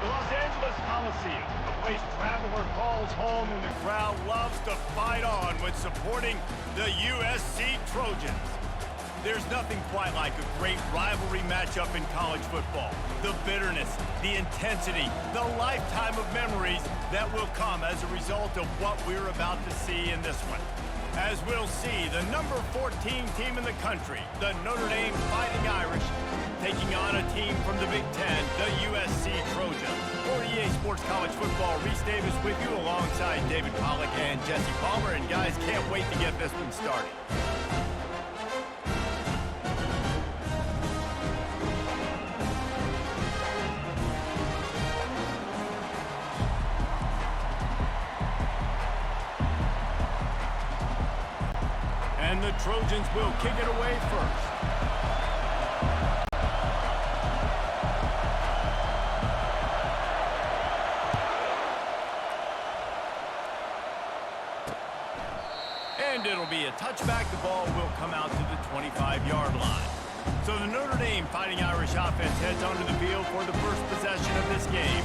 The Los Angeles Coliseum, a place traveler calls home, and the crowd loves to fight on when supporting the USC Trojans. There's nothing quite like a great rivalry matchup in college football. The bitterness, the intensity, the lifetime of memories that will come as a result of what we're about to see in this one. As we'll see, the number 14 team in the country, the Notre Dame Fighting Irish, taking on a team from the Big Ten, the USC Trojans. For EA Sports College Football, Reese Davis with you alongside David Pollack and Jesse Palmer. And guys, can't wait to get this one started. And the Trojans will kick it away first. And it'll be a touchback. The ball will come out to the 25-yard line. So the Notre Dame Fighting Irish offense heads onto the field for the first possession of this game.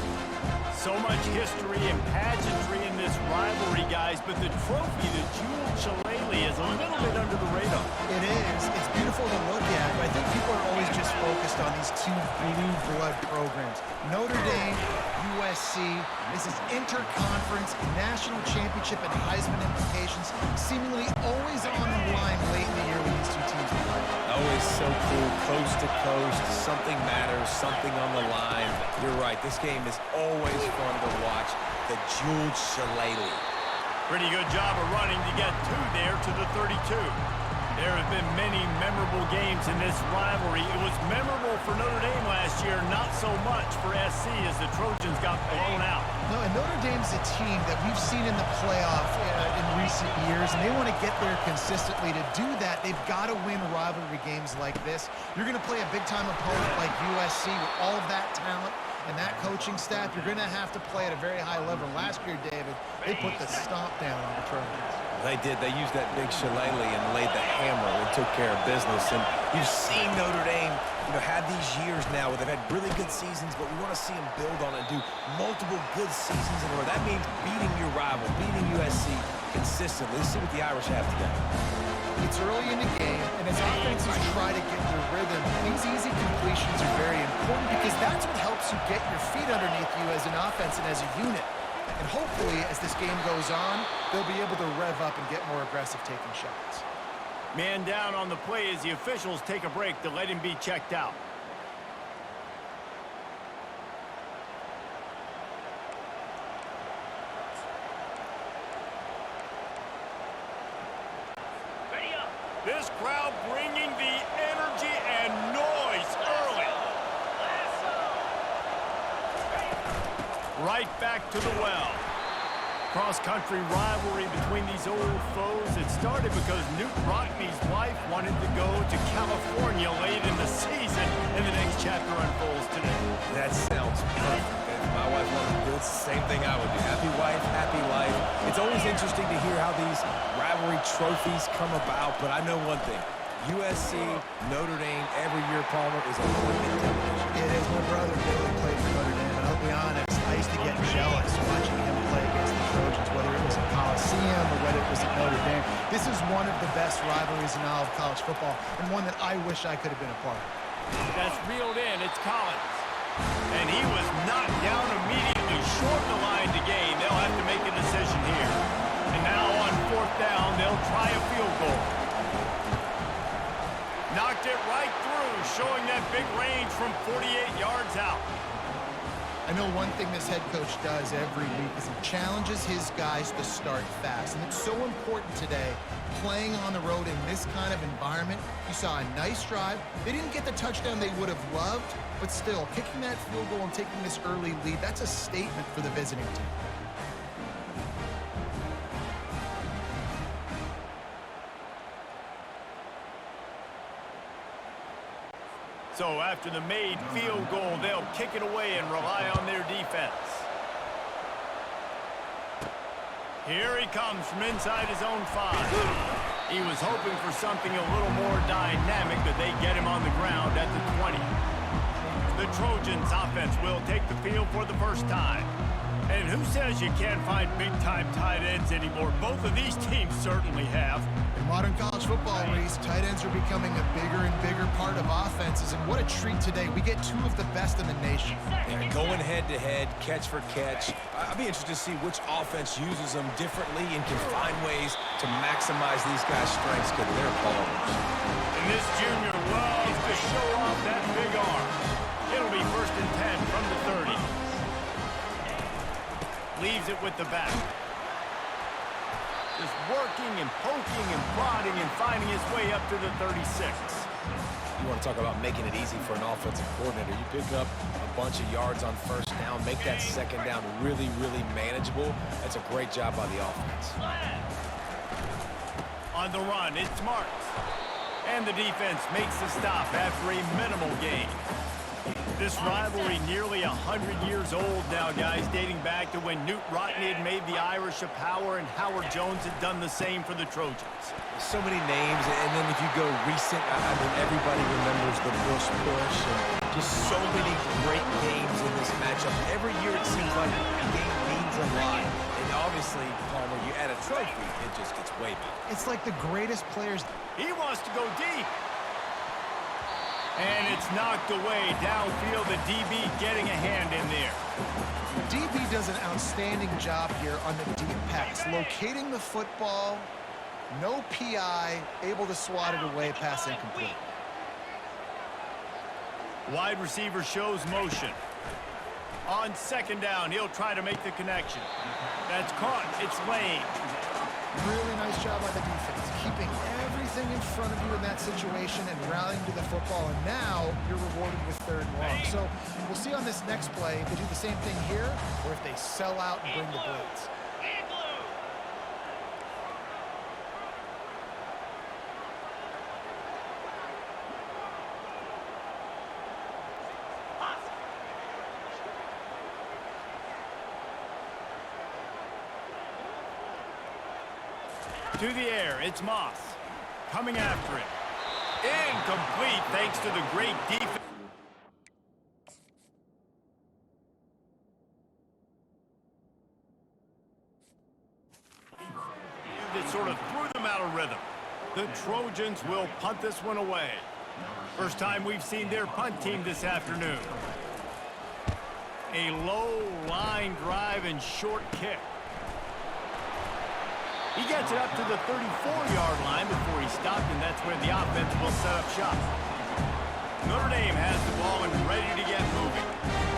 So much history and pageantry in this rivalry, guys, but the trophy, the Jewel Shillelagh, is a little bit under the radar. It is. It's beautiful to look at, but I think people are always just focused on these two blue blood programs. Notre Dame, USC, this is interconference, national championship, and Heisman implications seemingly always on the line late in the year when these two teams play. Always so cool, coast to coast, something matters, something on the line. You're right, this game is always fun to watch. The Jewel Shillelagh. Pretty good job of running to get two there to the 32. There have been many memorable games in this rivalry. It was memorable for Notre Dame last year, not so much for SC as the Trojans got blown out. No, and Notre Dame's a team that we've seen in the playoff in recent years, and they want to get there consistently. To do that, they've got to win rivalry games like this. You're going to play a big-time opponent like USC with all of that talent and that coaching staff. You're going to have to play at a very high level. Last year, David, they put the stomp down on the Trojans. They did. They used that big shillelagh and laid the hammer and took care of business. And you've seen Notre Dame, have these years now where they've had really good seasons, but we want to see them build on it and do multiple good seasons in a row. That means beating your rival, beating USC consistently. Let's see what the Irish have today. It's early in the game, and as offenses try to get their rhythm, these easy completions are very important because that's what helps you get your feet underneath you as an offense and as a unit. And hopefully, as this game goes on, they'll be able to rev up and get more aggressive taking shots. Man down on the play as the officials take a break to let him be checked out. This crowd bringing the energy and noise early. Right back to the well. Cross-country rivalry between these old foes. It started because Newt Rockne's wife wanted to go to California late in the season, and the next chapter unfolds today. That sounds perfect. If my wife wanted to do it, it's the same thing I would do. Happy wife, happy life. It's always interesting to hear how these rivalry trophies come about, but I know one thing. USC, Notre Dame, every year, Palmer, is a living television. It is. My brother Billy played for Notre Dame, and I'll be honest, I used to get jealous watching him play against the Trojans, whether it was at Coliseum or whether it was at Notre Dame. This is one of the best rivalries in all of college football, and one that I wish I could have been a part of. That's reeled in. It's Collins. And he was knocked down immediately, short the line to gain. They'll have to make a decision here. And now on fourth down, they'll try a field goal. Knocked it right through, showing that big range from 48 yards out. I know one thing this head coach does every week is he challenges his guys to start fast. And it's so important today, playing on the road in this kind of environment. You saw a nice drive. They didn't get the touchdown they would have loved, but still, kicking that field goal and taking this early lead, that's a statement for the visiting team. So after the made field goal, they'll kick it away and rely on their defense. Here he comes from inside his own 5. He was hoping for something a little more dynamic, but they get him on the ground at the 20. The Trojans offense will take the field for the first time. And who says you can't find big-time tight ends anymore? Both of these teams certainly have. In modern college football, Reese, tight ends are becoming a bigger and bigger part of offenses, and what a treat today. We get two of the best in the nation. Yeah, going head-to-head, catch for catch. I'd be interested to see which offense uses them differently and can find ways to maximize these guys' strengths because they're ballers. And this junior loves to show off that big arm. It'll be 1st and 10 from the 30. Leaves it with the back. Just working and poking and prodding and finding his way up to the 36. You want to talk about making it easy for an offensive coordinator. You pick up a bunch of yards on 1st down, make that 2nd down really, really manageable. That's a great job by the offense. On the run, it's Marks. And the defense makes the stop after a minimal gain. This rivalry nearly 100 years old now, guys, dating back to when Knute Rockne had made the Irish a power and Howard Jones had done the same for the Trojans. So many names, and then if you go recent, I mean, everybody remembers the Bush push and just so many great games in this matchup. Every year it seems like the game means a lot. And obviously, Palmer, you add a trophy, it just gets way better. It's like the greatest players. He wants to go deep. And it's knocked away downfield. The DB getting a hand in there. DB does an outstanding job here on the deep pass. Locating the football, no PI, able to swat it away, pass incomplete. Wide receiver shows motion. On 2nd down, he'll try to make the connection. That's caught. It's Lane. Really nice job by the defense, keeping everything in front of you in that situation and rallying to the football. And now you're rewarded with 3rd and long. So we'll see on this next play if they do the same thing here or if they sell out and bring the blitz. To the air, it's Moss. Coming after it. Incomplete thanks to the great defense. That sort of threw them out of rhythm. The Trojans will punt this one away. First time we've seen their punt team this afternoon. A low line drive and short kick. He gets it up to the 34-yard line before he stopped, and that's where the offense will set up shop. Notre Dame has the ball and ready to get moving.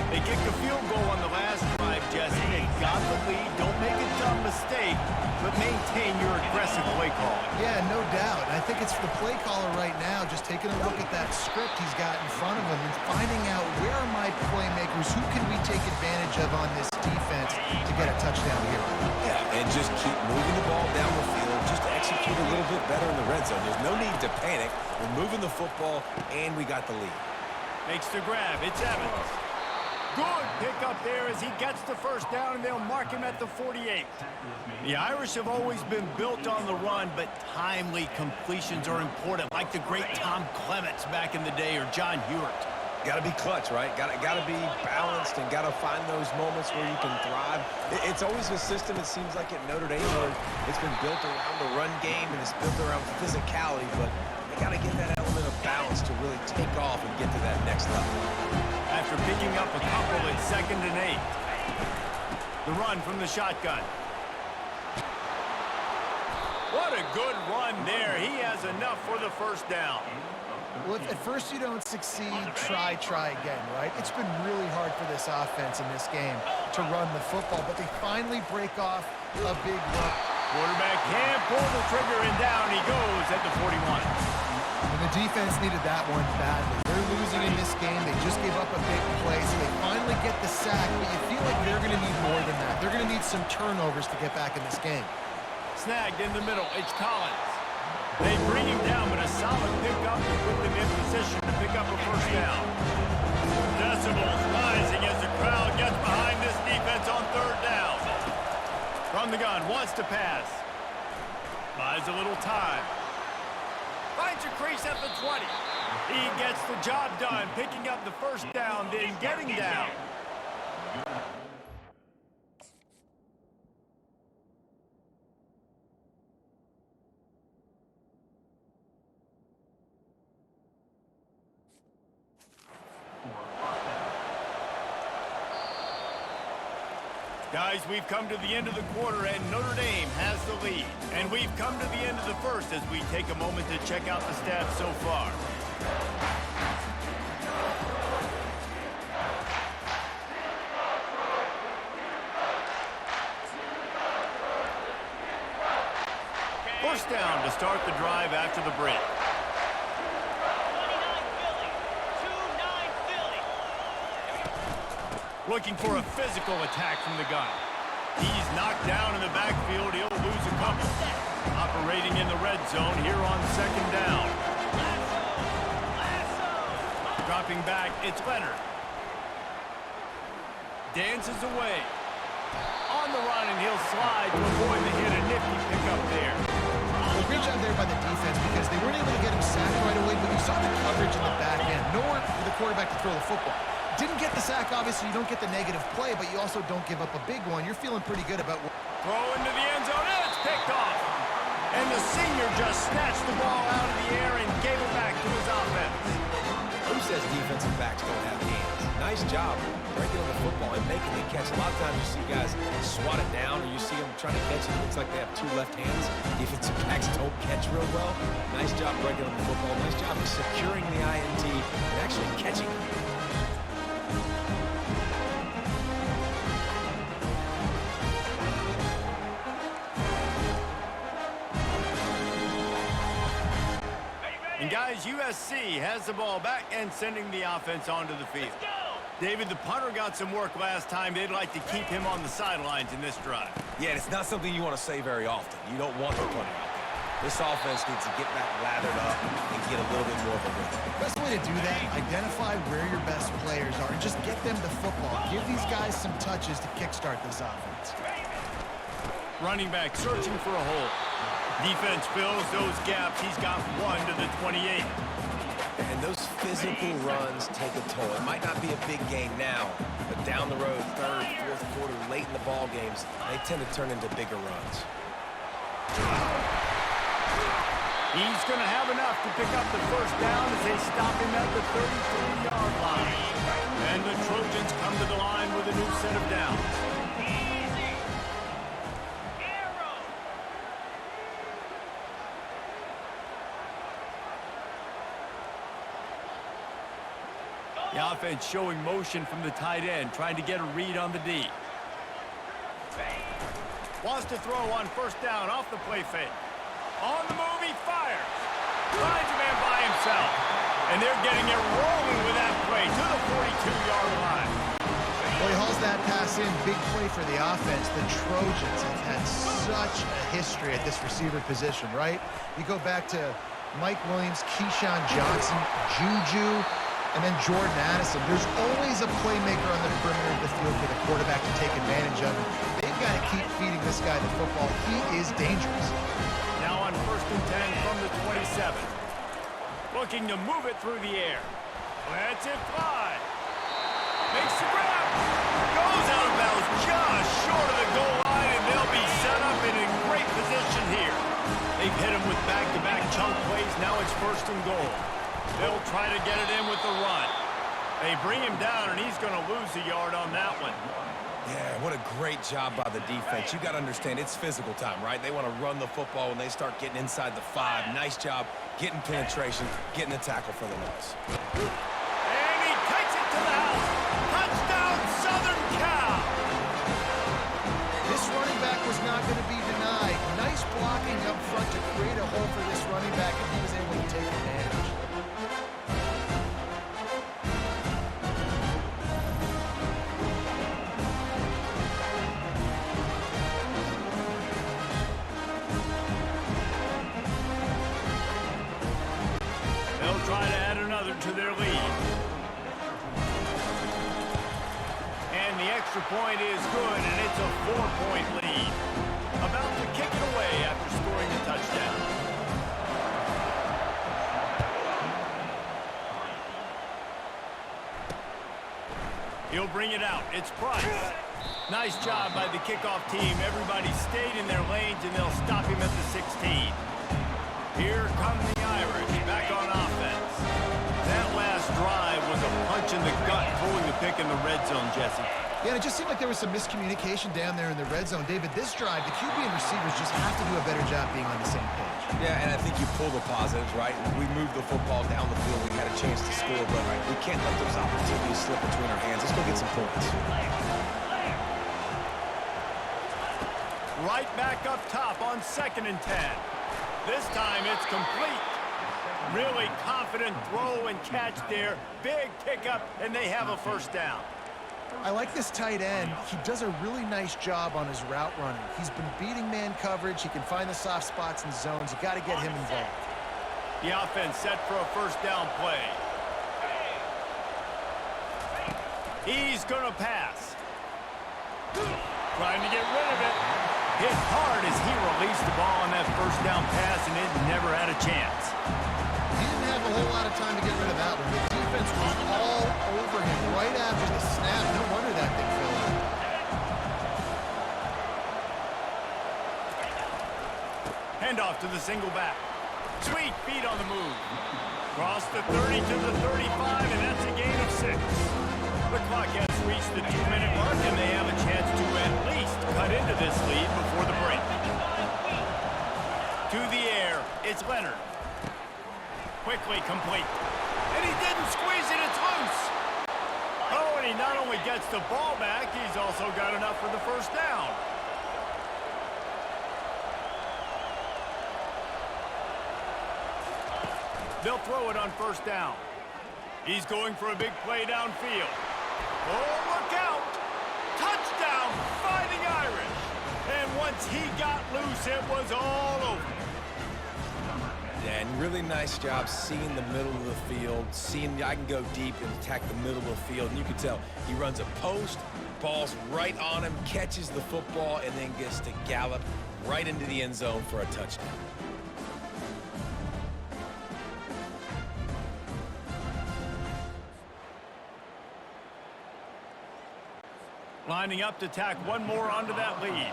They kicked a field goal on the last drive, Jesse. They got the lead. Don't make a dumb mistake, but maintain your aggressive play call. Yeah, no doubt. I think it's the play caller right now just taking a look at that script he's got in front of him and finding out where are my playmakers, who can we take advantage of on this defense to get a touchdown here. Yeah, and just keep moving the ball down the field, just execute a little bit better in the red zone. There's no need to panic. We're moving the football, and we got the lead. Makes the grab. It's Evans. Good pick up there as he gets the 1st down, and they'll mark him at the 48. The Irish have always been built on the run, but timely completions are important, like the great Tom Clements back in the day or John Hewart. Got to be clutch, right? Got to be balanced and got to find those moments where you can thrive. It's always a system, it seems like, at Notre Dame where it's been built around the run game and it's built around physicality, but they got to get that element of balance to really take off and get to that next level. After picking up a couple at 2nd and 8. The run from the shotgun. What a good run there. He has enough for the 1st down. Well, if at first you don't succeed, try again, right? It's been really hard for this offense in this game to run the football, but they finally break off a big run. Quarterback can't pull the trigger, and down he goes at the 41. And the defense needed that one badly. They're losing in this game. They just gave up a big play, so they finally get the sack, but you feel like they're going to need more than that. They're going to need some turnovers to get back in this game. Snagged in the middle. It's Collins. They bring him down, but a solid pickup to put them in position to pick up a 1st down. Decibels rising as the crowd gets behind this defense on 3rd down. From the gun, wants to pass. Buys a little time. Finds a crease at the 20. He gets the job done, picking up the first down, then getting down. Guys, we've come to the end of the quarter, and Notre Dame has the lead. And we've come to the end of the first as we take a moment to check out the stats so far. First down to start the drive after the break. 29 Philly. Looking for a physical attack from the gun. He's knocked down in the backfield. He'll lose a couple. Operating in the red zone here on second down. Dropping back, it's Leonard. Dances away. On the run, and he'll slide to avoid the hit. A nifty pickup there. Well, great job there by the defense because they weren't able to get him sacked right away, but you saw the coverage in the back end. Nowhere for the quarterback to throw the football. Didn't get the sack, obviously. You don't get the negative play, but you also don't give up a big one. You're feeling pretty good about what... Throw into the end zone, and it's picked off. And the senior just snatched the ball out of the air and gave it back to his offense. Who says defensive backs don't have hands? Nice job breaking on the football and making the catch. A lot of times you see guys swat it down, or you see them trying to catch it. It looks like they have two left hands. Defensive backs don't catch real well. Nice job breaking on the football. Nice job securing the INT and actually catching it. And guys, USC has the ball back and sending the offense onto the field. David, the punter got some work last time. They'd like to keep him on the sidelines in this drive. Yeah, it's not something you want to say very often. You don't want the punter out there. This offense needs to get back lathered up and get a little bit more of a rhythm. Best way to do that, identify where your best players are and just get them the football. Give these guys some touches to kickstart this offense. Running back searching for a hole. Defense fills those gaps. He's got one to the 28. And those physical runs take a toll. It might not be a big game now, but down the road, third, fourth quarter, late in the ball games, they tend to turn into bigger runs. He's going to have enough to pick up the first down as they stop him at the 33-yard line. And the Trojans come to the line with a new set of downs. The offense showing motion from the tight end, trying to get a read on the D. Wants to throw on first down off the play fake. On the move, he fires. Finds a man by himself. And they're getting it rolling with that play to the 42-yard line. Well, he hauls that pass in. Big play for the offense. The Trojans have had such a history at this receiver position, right? You go back to Mike Williams, Keyshawn Johnson, Juju, and then Jordan Addison. There's always a playmaker on the perimeter of the field for the quarterback to take advantage of. They've got to keep feeding this guy the football. He is dangerous. Now on 1st and 10 from the 27. Looking to move it through the air. Lets it fly. Makes the grab. Goes out of bounds just short of the goal line, and they'll be set up and in great position here. They've hit him with back-to-back chunk plays. Now it's 1st and goal. They'll try to get it in with the run. They bring him down, and he's going to lose a yard on that one. Yeah, what a great job by the defense. You got to understand, it's physical time, right? They want to run the football when they start getting inside the 5. Nice job getting penetration, getting the tackle for the loss. And he takes it to the house. Touchdown, Southern Cal. This running back was not going to be denied. Nice blocking up front to create a hole for this running back, and he was able to take advantage. They'll try to add another to their lead. And the extra point is good, and it's a 4-point lead. About to kick it away after scoring a touchdown. He'll bring it out. It's Price. Nice job by the kickoff team. Everybody stayed in their lanes, and they'll stop him at the 16. Here come the Irish back on offense. That last drive was a punch in the gut, pulling the pick in the red zone, Jesse. Yeah, it just seemed like there was some miscommunication down there in the red zone. David, this drive, the QB and receivers just have to do a better job being on the same page. Yeah, and I think you pull the positives, right? We moved the football down the field. We had a chance to score, but we can't let those opportunities slip between our hands. Let's go get some points. Right back up top on 2nd and 10. This time it's complete. Really confident throw and catch there. Big pickup, and they have a first down. I like this tight end. He does a really nice job on his route running. He's been beating man coverage. He can find the soft spots and zones. You got to get him involved. The offense set for a first down play. He's going to pass. Trying to get rid of it. Hit hard as he released the ball on that first down pass, and it never had a chance. He didn't have a whole lot of time to get rid of that one. The defense was all over him right after the snap. No wonder that thing fell out. Handoff to the single back. Sweet feet on the move. Cross the 30 to the 35, and that's a gain of 6. The clock has reached the 2-minute mark, and they have a chance to at least cut into this lead before the break. To the air, it's Leonard. Quickly complete. And he didn't squeeze it, it's loose. Oh, and he not only gets the ball back, he's also got enough for the first down. They'll throw it on first down. He's going for a big play downfield. Oh, look out! Touchdown, Fighting Irish! And once he got loose, it was all over. Yeah, and really nice job seeing the middle of the field, seeing I can go deep and attack the middle of the field. And you can tell he runs a post, ball's right on him, catches the football, and then gets to gallop right into the end zone for a touchdown. Lining up to tack one more onto that lead.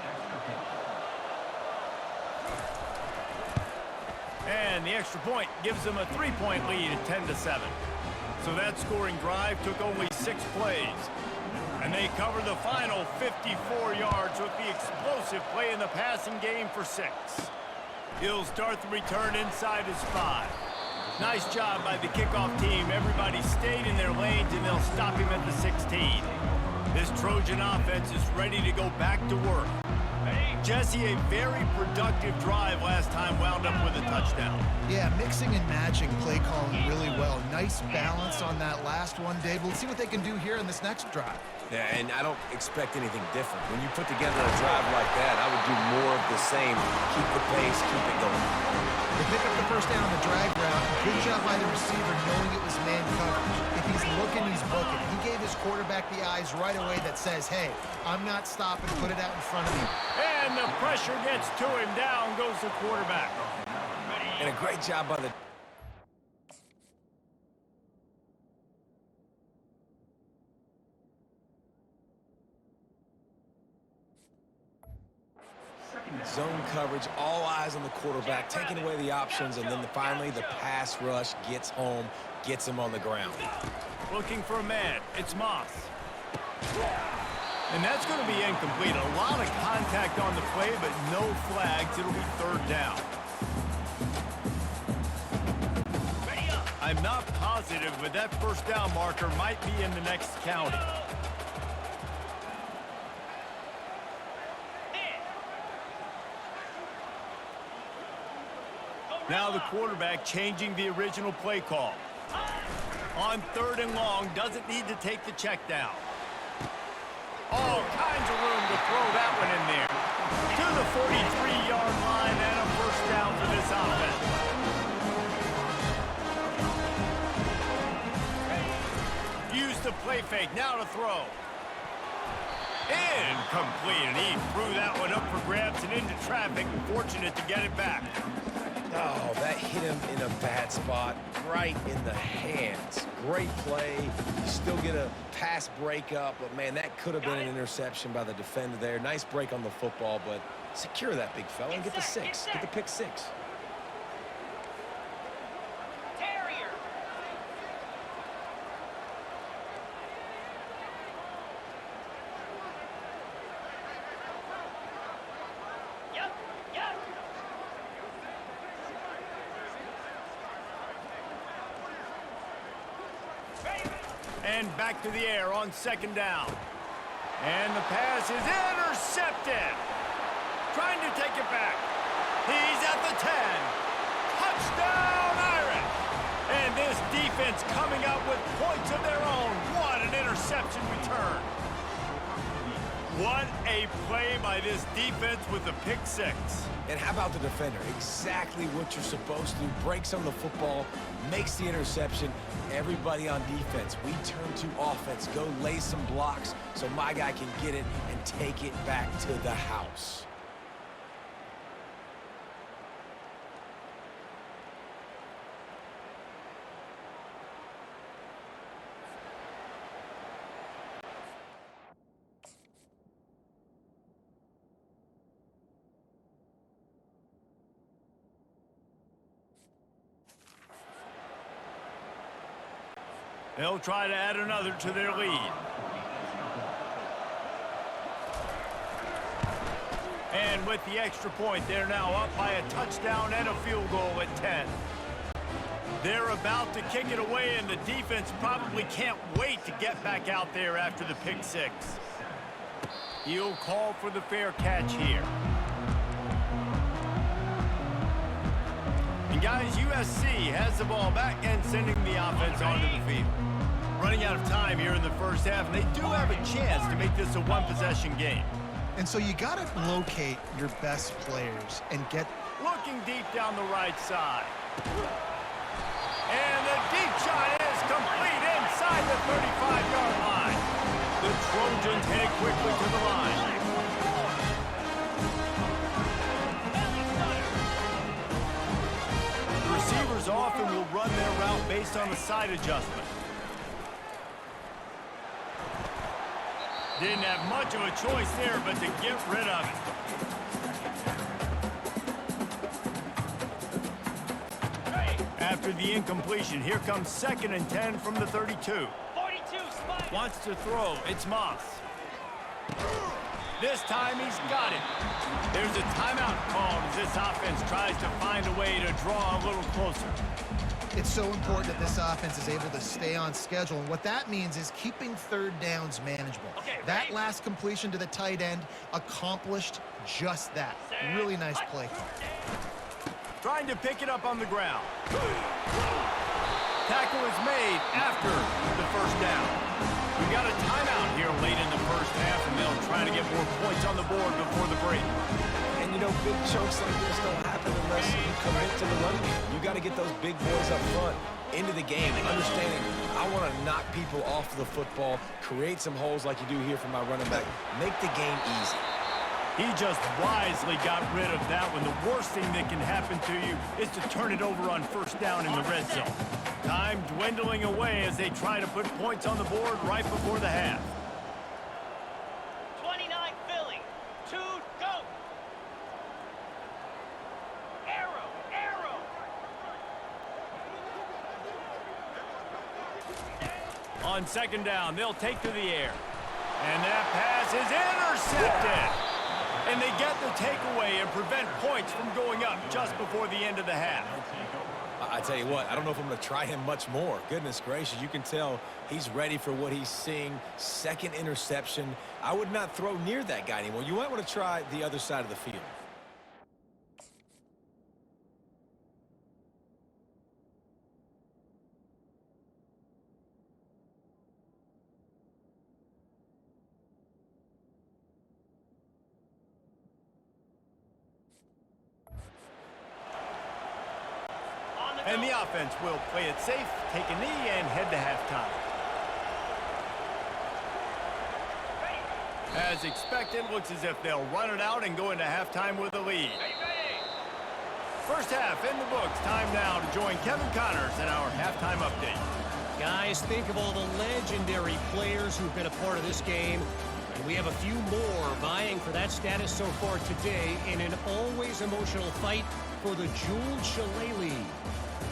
And the extra point gives them a 3-point lead at 10-7. So that scoring drive took only 6 plays. And they cover the final 54 yards with the explosive play in the passing game for 6. He'll start the return inside his 5. Nice job by the kickoff team. Everybody stayed in their lanes, and they'll stop him at the 16. This Trojan offense is ready to go back to work. Jesse, a very productive drive last time, wound up with a touchdown. Yeah, mixing and matching play calling really well. Nice balance on that last one, Dave. We'll see what they can do here in this next drive. Yeah, and I don't expect anything different. When you put together a drive like that, I would do more of the same. Keep the pace, keep it going. They pick up the first down on the drag route. Good job by the receiver knowing it was man coverage. If he's looking, he's booking. He gave his quarterback the eyes right away that says, hey, I'm not stopping, put it out in front of me. And the pressure gets to him. Down goes the quarterback. And a great job by the... Zone coverage, all eyes on the quarterback, taking away the options, and then finally the pass rush gets home, gets him on the ground. Looking for a man. It's Moss. And that's going to be incomplete. A lot of contact on the play, but no flags. It'll be 3rd down. I'm not positive, but that first down marker might be in the next county. Now the quarterback changing the original play call. On 3rd and long, doesn't need to take the check down. All kinds of room to throw that one in there. To the 43-yard line and a first down for this offense. Use the play fake, now to throw. Incomplete, and he threw that one up for grabs and into traffic. Fortunate to get it back. Oh, that hit him in a bad spot, right in the hands. Great play. You still get a pass breakup, but, man, that could have been an interception by the defender there. Nice break on the football, but secure that big fella and get the 6. Get the pick 6. And back to the air on 2nd down. And the pass is intercepted. Trying to take it back. He's at the 10. Touchdown, Irish. And this defense coming up with points of their own. What an interception return. What a play by this defense with the pick 6. And how about the defender? Exactly what you're supposed to do. Breaks on the football, makes the interception. Everybody on defense, we turn to offense. Go lay some blocks so my guy can get it and take it back to the house. They'll try to add another to their lead. And with the extra point, they're now up by a touchdown and a field goal at 10. They're about to kick it away, and the defense probably can't wait to get back out there after the pick 6. He'll call for the fair catch here. And guys, USC has the ball back and sending the offense onto the field. Running out of time here in the first half, and they do have a chance to make this a one-possession game. And so you got to locate your best players and get... Looking deep down the right side. And the deep shot is complete inside the 35-yard line. The Trojans head quickly to the line. Receivers often will run their route based on the side adjustment. Didn't have much of a choice there, but to get rid of it. After the incompletion, here comes 2nd and 10 from the 32. 42, spot. Wants to throw. It's Moss. This time he's got it. There's a timeout called as this offense tries to find a way to draw a little closer. It's so important that this offense is able to stay on schedule, and what that means is keeping 3rd downs manageable. That last completion to the tight end accomplished just that. Really nice play call. Trying to pick it up on the ground. Tackle is made after the 1st down. We've got a timeout here late in the first half, and they'll try to get more points on the board before the break. And, you know, big chunks like this don't happen unless you commit to the run game. You got to get those big boys up front into the game, understanding I want to knock people off the football, create some holes like you do here for my running back, make the game easy. He just wisely got rid of that one. The worst thing that can happen to you is to turn it over on 1st down in the red zone. Time dwindling away as they try to put points on the board right before the half. 29 Philly. 2, go. Arrow, arrow. On 2nd down, they'll take to the air. And that pass is intercepted. And they get the takeaway and prevent points from going up just before the end of the half. I tell you what, I don't know if I'm going to try him much more. Goodness gracious, you can tell he's ready for what he's seeing. 2nd interception. I would not throw near that guy anymore. You might want to try the other side of the field. And the offense will play it safe, take a knee, and head to halftime. As expected, looks as if they'll run it out and go into halftime with a lead. First half in the books. Time now to join Kevin Connors in our halftime update. Guys, think of all the legendary players who've been a part of this game. And we have a few more vying for that status so far today in an always emotional fight for the Jules Shillelagh.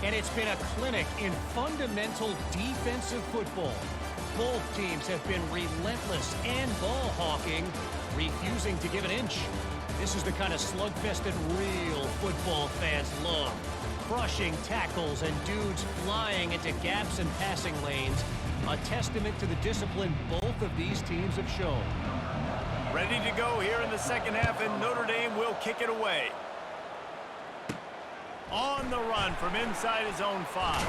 And it's been a clinic in fundamental defensive football. Both teams have been relentless and ball hawking, refusing to give an inch. This is the kind of slugfest that real football fans love. Crushing tackles and dudes flying into gaps and passing lanes. A testament to the discipline both of these teams have shown. Ready to go here in the second half, and Notre Dame will kick it away. On the run from inside his own 5.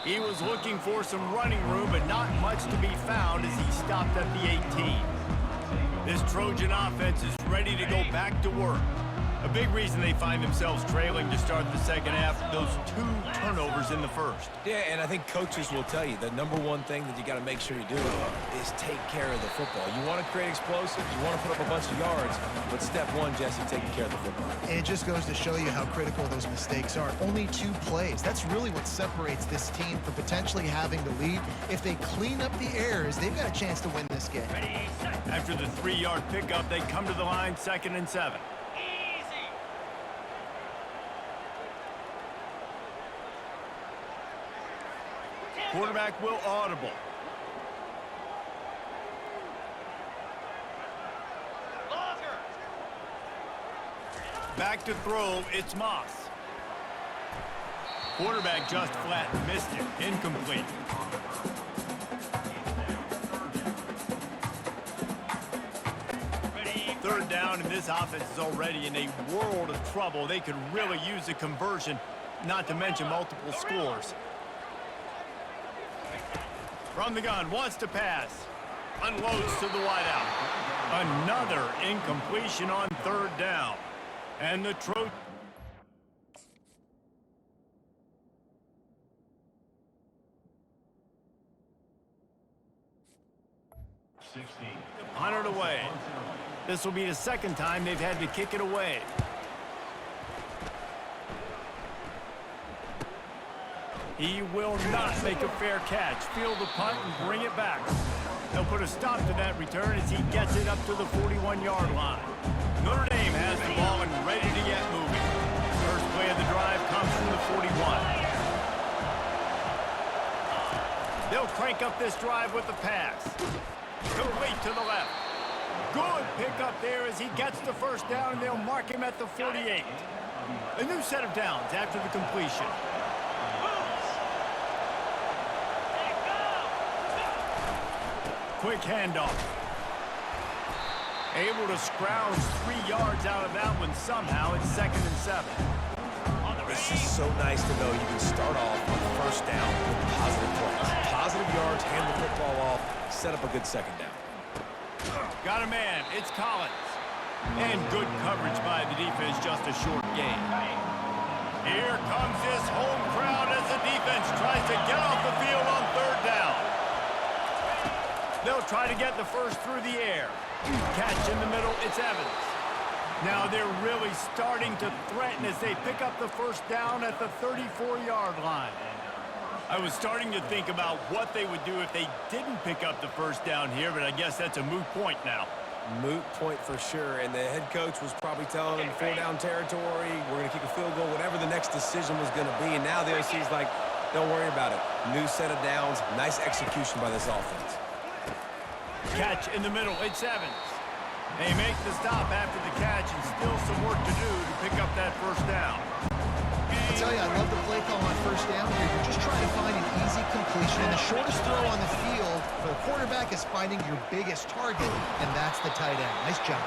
He was looking for some running room, but not much to be found as he stopped at the 18. This Trojan offense is ready to go back to work. A big reason they find themselves trailing to start the second half, those 2 turnovers in the first. Yeah, and I think coaches will tell you the number one thing that you got to make sure you do is take care of the football. You want to create explosives, you want to put up a bunch of yards, but step one, Jesse, taking care of the football. And it just goes to show you how critical those mistakes are. Only 2 plays. That's really what separates this team from potentially having the lead. If they clean up the errors, they've got a chance to win this game. After the 3-yard pickup, they come to the line, 2nd and 7. Quarterback will audible. Longer. Back to throw, it's Moss. Quarterback just flat missed it. Incomplete. Third down, and this offense is already in a world of trouble. They could really use a conversion, not to mention multiple scores. From the gun, wants to pass. Unloads to the wideout. Another incompletion on 3rd down. And the Trojans. Punt it away. This will be the 2nd time they've had to kick it away. He will not make a fair catch. Field the punt and bring it back. They'll put a stop to that return as he gets it up to the 41-yard line. Notre Dame has the ball and ready to get moving. First play of the drive comes from the 41. They'll crank up this drive with the pass. Complete to the left. Good pickup there as he gets the first down, and they'll mark him at the 48. A new set of downs after the completion. Quick handoff. Able to scrounge 3 yards out of that one somehow. It's 2nd and 7. It's just so nice to know you can start off on the first down with positive plays. Positive yards, hand the football off, set up a good 2nd down. Got a man. It's Collins. And good coverage by the defense, just a short gain. Here comes this home crowd as the defense tries to get off the field on 3rd down. They'll try to get the first through the air. Catch in the middle, it's Evans. Now they're really starting to threaten as they pick up the first down at the 34-yard line. I was starting to think about what they would do if they didn't pick up the first down here, but I guess that's a moot point now. Moot point for sure, and the head coach was probably telling them 4-down territory, we're going to kick a field goal, whatever the next decision was going to be, and now the OC's like, don't worry about it. New set of downs, nice execution by this offense. Catch in the middle, it's Evans. They make the stop after the catch and still some work to do to pick up that first down. I tell you, I love the play call on first down here. You're just trying to find an easy completion, and the shortest throw on the field for the quarterback is finding your biggest target, and that's the tight end. Nice job.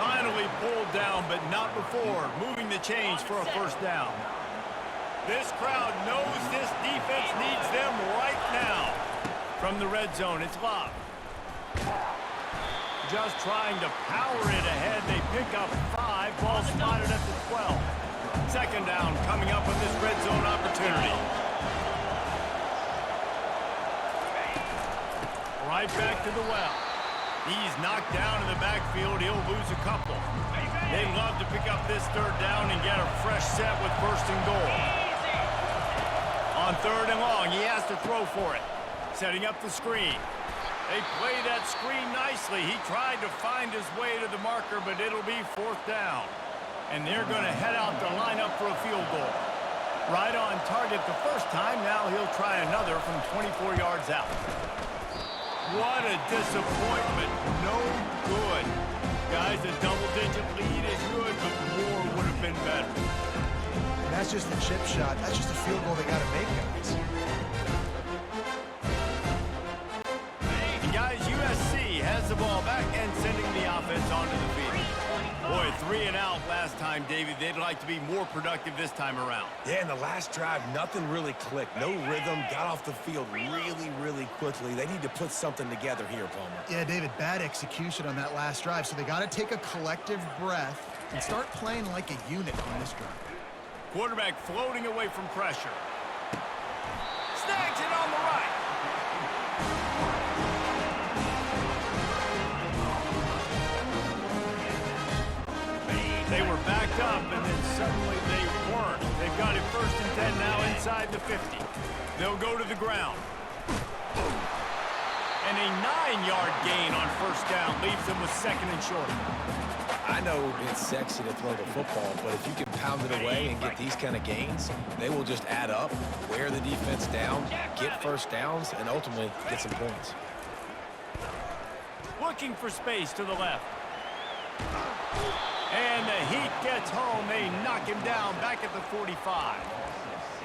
Finally pulled down, but not before moving the chains for a first down. This crowd knows this defense needs them right now. From the red zone, it's Love. Just trying to power it ahead. They pick up 5. Ball spotted at the 12. 2nd down coming up with this red zone opportunity. Right back to the well. He's knocked down in the backfield. He'll lose a couple. They love to pick up this third down and get a fresh set with first and goal. On third and long, he has to throw for it. Setting up the screen. They play that screen nicely. He tried to find his way to the marker, but it'll be fourth down. And they're going to head out to line up for a field goal. Right on target the first time. Now he'll try another from 24 yards out. What a disappointment. No good. Guys, a double-digit lead is good, but more would have been better. And that's just the chip shot. That's just a field goal they got to make, guys. And guys, USC has the ball back and sending the offense onto the field. Boy, 3 and out last time, David. They'd like to be more productive this time around. Yeah, in the last drive, nothing really clicked. No rhythm, got off the field really, really quickly. They need to put something together here, Palmer. Yeah, David, bad execution on that last drive, so they got to take a collective breath and start playing like a unit on this drive. Quarterback floating away from pressure. Snags it on the right. They were backed up, and then suddenly they weren't. They've got it first and 10 now inside the 50. They'll go to the ground. And a 9-yard gain on first down leaves them with second and short. I know it's sexy to throw the football, but if you can pound it away and get these kind of gains, they will just add up, wear the defense down, get first downs, and ultimately get some points. Looking for space to the left. And the Heat gets home. They knock him down back at the 45.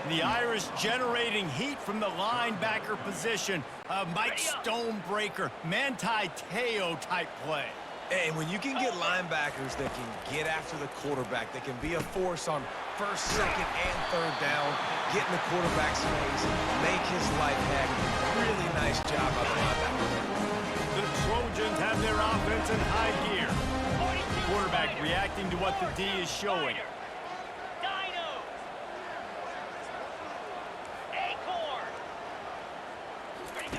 The Irish generating heat from the linebacker position. Mike Stonebreaker, Manti Te'o type play. And when you can get linebackers that can get after the quarterback, that can be a force on first, second, and third down, get in the quarterback's face, make his life hag. Really nice job by the linebacker. The Trojans have their offense in high gear. Quarterback reacting to what the D is showing. Dino. Acorn.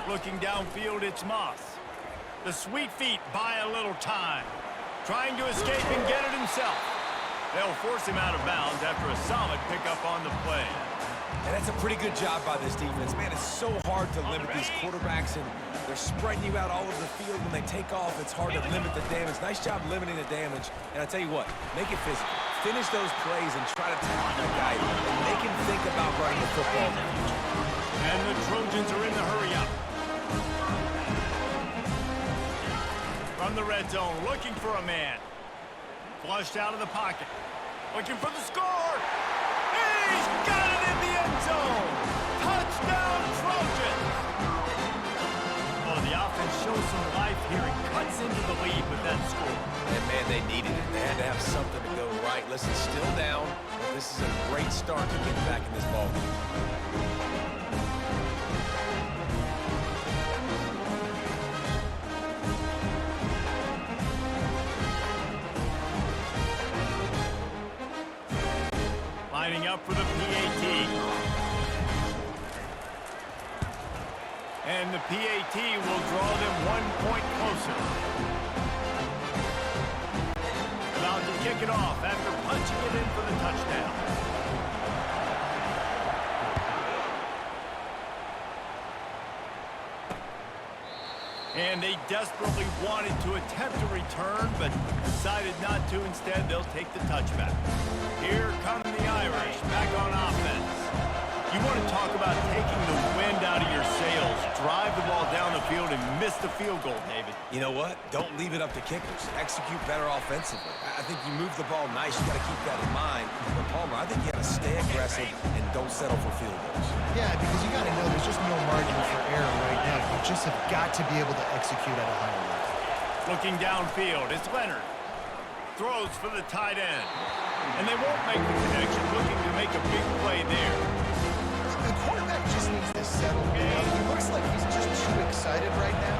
Looking downfield, it's Moss. The sweet feet buy a little time. Trying to escape and get it himself. They'll force him out of bounds after a solid pickup on the play. And that's a pretty good job by this defense. Man, it's so hard to limit these quarterbacks, and they're spreading you out all over the field. When they take off, it's hard to limit the damage. Nice job limiting the damage. And I tell you what, make it physical. Finish those plays and try to tackle that guy and make him think about running the football in the future. And the Trojans are in the hurry up. From the red zone, looking for a man. Flushed out of the pocket. Looking for the score. He's got it in the end zone. Touchdown, Trojans. Oh, the offense shows some life here and cuts into the lead with that score. And, man, they needed it. They had to have something to go right. Listen, still down, but this is a great start to get back in this ballgame. Lining up for the PAT. And the PAT will draw them 1 point closer. About to kick it off after punching it in for the touchdown. And they desperately wanted to attempt a return, but decided not to. Instead, they'll take the touchback. Here come the Irish back on offense. You want to talk about taking the wind out of your sails. Drive the ball down the field and miss the field goal, David. You know what? Don't leave it up to kickers. Execute better offensively. I think you move the ball nice. You got to keep that in mind. But Palmer, I think you got to stay aggressive and don't settle for field goals. Yeah, because you got to know there's just no margin for error right now. You just have got to be able to execute at a higher level. Looking downfield, it's Leonard. Throws for the tight end. And they won't make the connection, looking to make a big play there. The quarterback just needs to settle down. He looks like he's just too excited right now.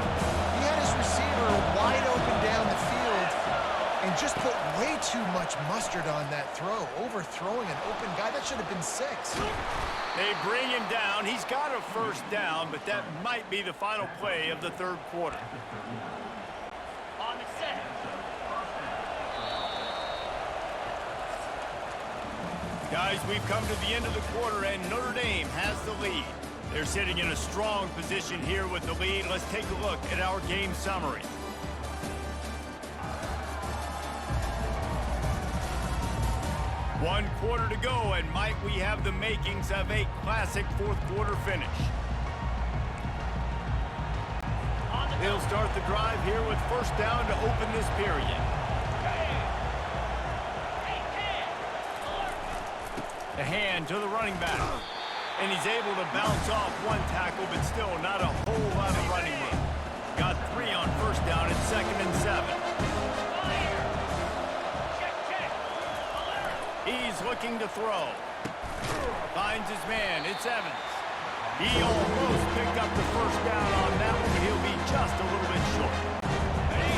He had his receiver wide open down the field and just put way too much mustard on that throw, overthrowing an open guy. That should have been 6. They bring him down. He's got a first down, but that might be the final play of the third quarter. Guys, we've come to the end of the quarter, and Notre Dame has the lead. They're sitting in a strong position here with the lead. Let's take a look at our game summary. One quarter to go, and might we have the makings of a classic fourth quarter finish. They'll start the drive here with first down to open this period. The hand to the running back. And he's able to bounce off one tackle, but still not a whole lot of running room. Got 3 on first down at 2nd and 7. He's looking to throw. Finds his man. It's Evans. He almost picked up the first down on that one, but he'll be just a little bit short.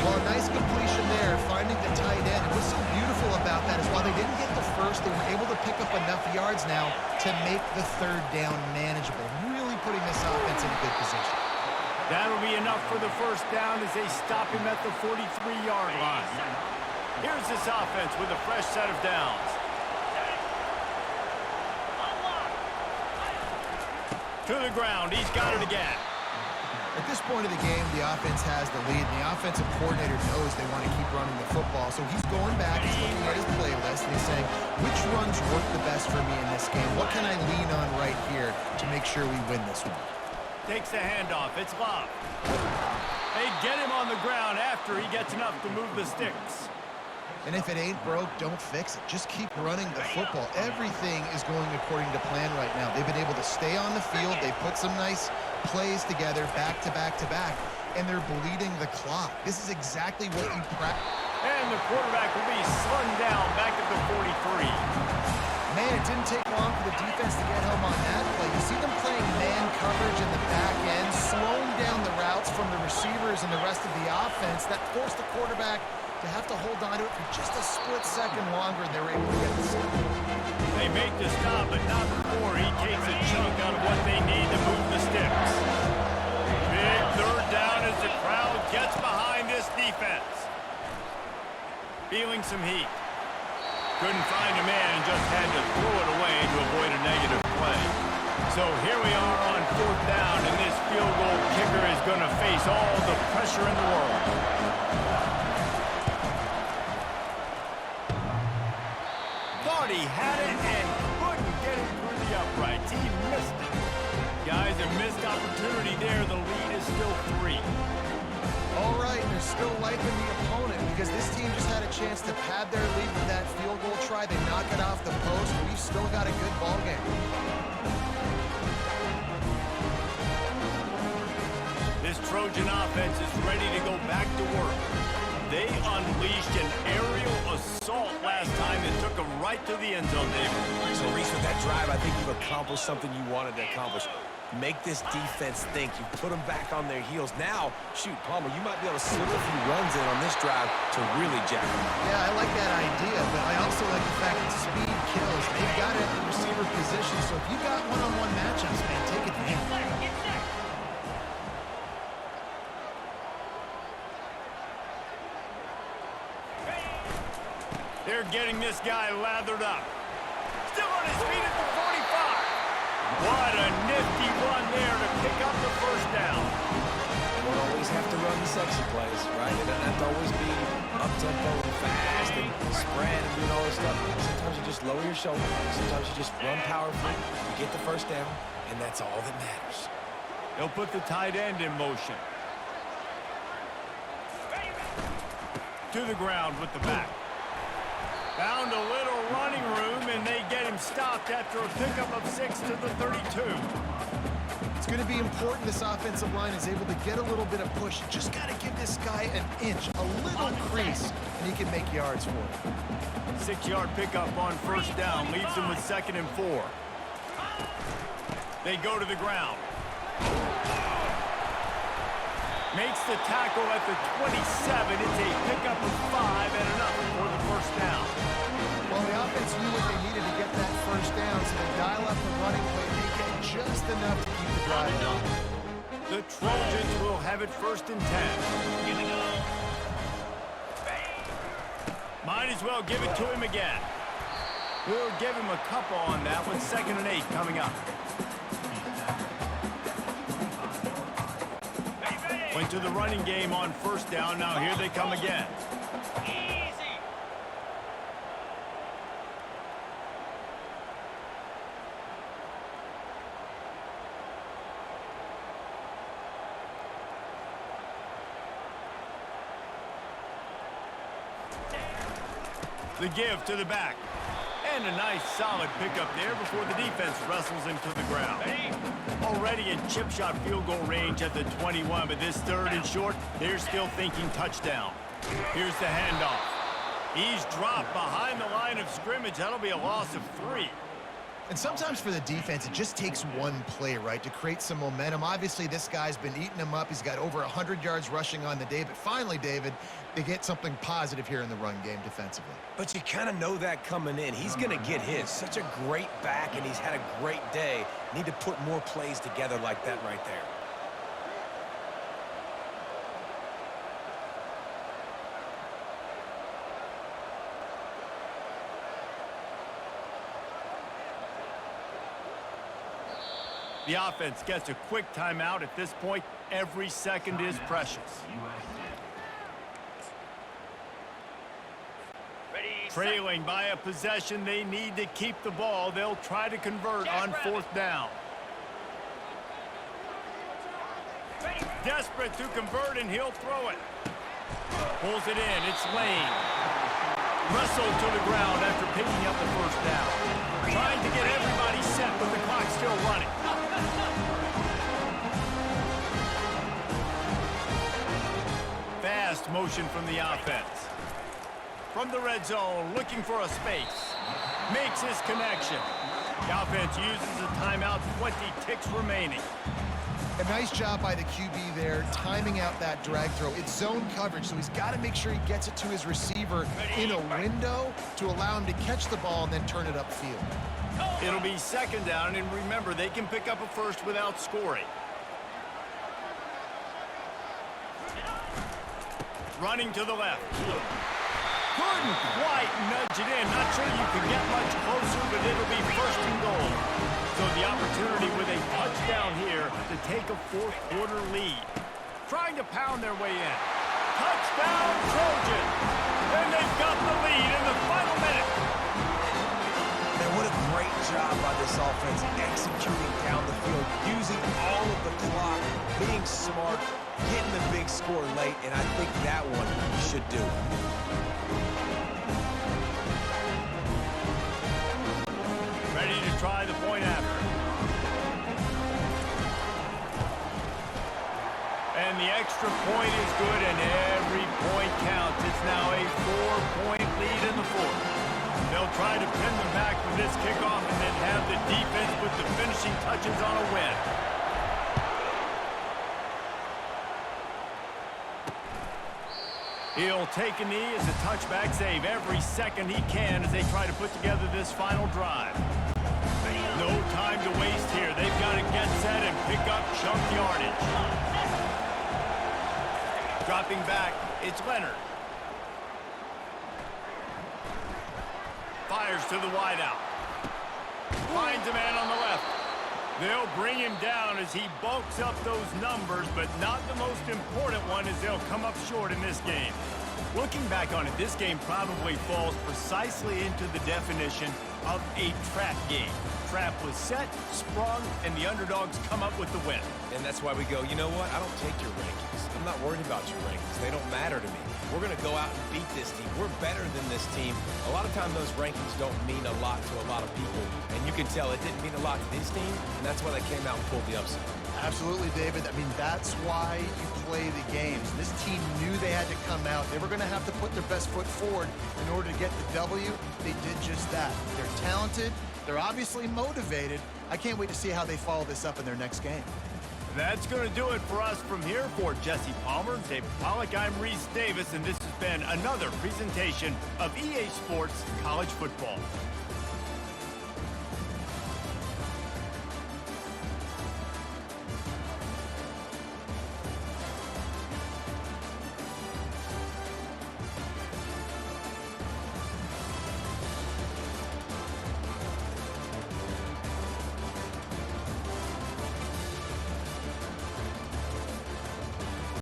Well, a nice completion there, finding the tight end. And what's so beautiful about that is while they didn't get the first, they were able to pick up enough yards now to make the third down manageable. Really putting this offense in a good position. That'll be enough for the first down as they stop him at the 43-yard line. Here's this offense with a fresh set of downs. To the ground. He's got it again. At this point of the game, the offense has the lead, and the offensive coordinator knows they want to keep running the football. So he's going back, he's looking at his playlist, and he's saying, which runs work the best for me in this game? What can I lean on right here to make sure we win this one? Takes the handoff. It's Love. They get him on the ground after he gets enough to move the sticks. And if it ain't broke, don't fix it. Just keep running the football. Everything is going according to plan right now. They've been able to stay on the field. They put some nice plays together back to back to back, and they're bleeding the clock. This is exactly what you practice. And the quarterback will be slung down back at the 43. Man, it didn't take long for the defense to get home on that play. You see them playing man coverage in the back end, slowing down the routes from the receivers and the rest of the offense. That forced the quarterback to have to hold on to it for just a split second longer, and they were able to get the stop. They make the stop, but not before he takes a chunk out of what they need to move the sticks. Big third down as the crowd gets behind this defense. Feeling some heat. Couldn't find a man and just had to throw it away to avoid a negative play. So here we are on fourth down, and this field goal kicker is going to face all the pressure in the world. Thought he had it and couldn't get it through the uprights. He missed it. Guys, a missed opportunity there. The lead is still 3. All right, there's still life in the opponent because this team just had a chance to pad their lead with that field goal try. They knock it off the post. We've still got a good ball game. This Trojan offense is ready to go back to work. They unleashed an aerial assault last time and took them right to the end zone, David. So, Reese, with that drive, I think you've accomplished something you wanted to accomplish. Make this defense think. You put them back on their heels. Now, shoot, Palmer, you might be able to slip a few runs in on this drive to really jack them up. Yeah, I like that idea, but I also like the fact that speed kills. They've got it at the receiver position, so if you got one-on-one matchups, man, take advantage. They're getting this guy lathered up. Still on his feet at the 45. What a nifty run there to pick up the first down. You don't always have to run the sexy plays, right? It doesn't have to always be up-tempo and fast and spread and doing all this stuff. Sometimes you just lower your shoulder. Sometimes you just run powerfully. You get the first down, and that's all that matters. They'll put the tight end in motion. To the ground with the back. Found a little running room, and they get him stopped after a pickup of 6 to the 32. It's going to be important this offensive line is able to get a little bit of push. You just got to give this guy an inch, a little crease, and he can make yards for it. 6-yard pickup on first down, leaves him with 2nd and 4. They go to the ground. Makes the tackle at the 27. It's a pickup of 5 and enough for the first down. Well, the offense knew what they needed to get that first down, so they dial up the running play. They get just enough to keep the drive going. The Trojans will have it 1st and 10. Here we go. Might as well give it to him again. We'll give him a couple on that with 2nd and 8 coming up. Went to the running game on 1st down. Now here they come again. Easy. The give to the back. And a nice solid pickup there before the defense wrestles him to the ground. Already in chip shot field goal range at the 21, but this 3rd and short, they're still thinking touchdown. Here's the handoff. He's dropped behind the line of scrimmage. That'll be a loss of 3. And sometimes for the defense, it just takes one play, right, to create some momentum. Obviously, this guy's been eating them up. He's got over 100 yards rushing on the day. But finally, David, they get something positive here in the run game defensively. But you kind of know that coming in. He's going to get his. Such a great back, and he's had a great day. Need to put more plays together like that right there. The offense gets a quick timeout. At this point, every second is precious. Ready, Trailing by a possession, they need to keep the ball. They'll try to convert on 4th down. Desperate to convert, and he'll throw it. Pulls it in. It's Lane. Wrestled to the ground after picking up the 1st down. Trying to get everybody set, but the clock's still running. Fast motion from the offense. From the red zone, looking for a space. Makes his connection. The offense uses a timeout, 20 ticks remaining. A nice job by the QB there, timing out that drag throw. It's zone coverage, so he's got to make sure he gets it to his receiver in a window to allow him to catch the ball and then turn it upfield. It'll be 2nd down, and remember, they can pick up a 1st without scoring. Running to the left. Couldn't quite nudge it in. Not sure you could get much closer, but it'll be 1st and goal. So the opportunity with a touchdown here to take a 4th quarter lead. Trying to pound their way in. Touchdown, Trojans! And they've got the lead in the final minute. Man, what a great job by this offense executing down the field, using all of the clock, being smart, getting the big score late, and I think that one should do it. Ready to try the point after. And the extra point is good, and every point counts. It's now a 4-point lead in the 4th. They'll try to pin them back with this kickoff and then have the defense put the finishing touches on a win. He'll take a knee as a touchback, save every second he can as they try to put together this final drive. No time to waste here. They've got to get set and pick up chunk yardage. Dropping back, it's Leonard. Fires to the wideout. Finds a man on the left. They'll bring him down as he bulks up those numbers, but not the most important one as they'll come up short in this game. Looking back on it, this game probably falls precisely into the definition of a trap game. Trap was set, sprung, and the underdogs come up with the win. And that's why we go, you know what? I don't take your rankings. I'm not worried about your rankings. They don't matter to me. We're going to go out and beat this team. We're better than this team. A lot of times those rankings don't mean a lot to a lot of people. And you can tell it didn't mean a lot to this team, and that's why they came out and pulled the upset. Absolutely, David. I mean, that's why you play the games. This team knew they had to come out. They were going to have to put their best foot forward in order to get the W. They did just that. They're talented. They're obviously motivated. I can't wait to see how they follow this up in their next game. That's going to do it for us from here. For Jesse Palmer, David Pollack, I'm Reese Davis, and this has been another presentation of EA Sports College Football.